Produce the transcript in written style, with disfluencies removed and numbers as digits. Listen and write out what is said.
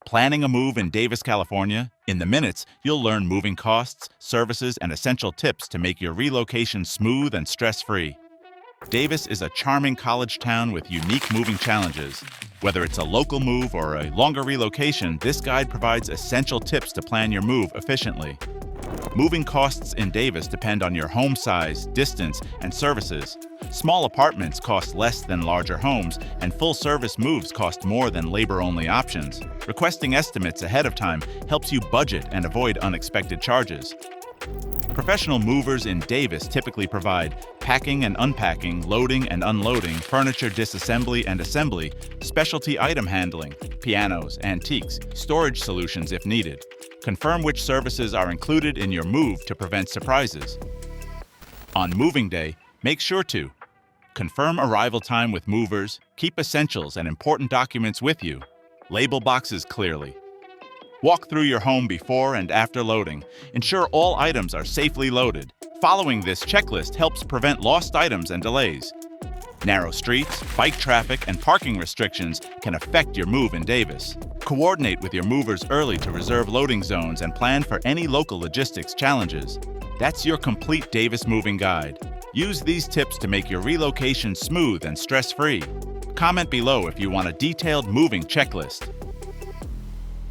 Planning a move in Davis, California? In the minutes, you'll learn moving costs, services, and essential tips to make your relocation smooth and stress-free. Davis is a charming college town with unique moving challenges. Whether it's a local move or a longer relocation, this guide provides essential tips to plan your move efficiently. Moving costs in Davis depend on your home size, distance, and services. Small apartments cost less than larger homes, and full-service moves cost more than labor-only options. Requesting estimates ahead of time helps you budget and avoid unexpected charges. Professional movers in Davis typically provide packing and unpacking, loading and unloading, furniture disassembly and assembly, specialty item handling, pianos, antiques, storage solutions if needed. Confirm which services are included in your move to prevent surprises. On moving day, make sure to confirm arrival time with movers, keep essentials and important documents with you, label boxes clearly. Walk through your home before and after loading. Ensure all items are safely loaded. Following this checklist helps prevent lost items and delays. Narrow streets, bike traffic, and parking restrictions can affect your move in Davis. Coordinate with your movers early to reserve loading zones and plan for any local logistics challenges. That's your complete Davis moving guide. Use these tips to make your relocation smooth and stress-free. Comment below if you want a detailed moving checklist.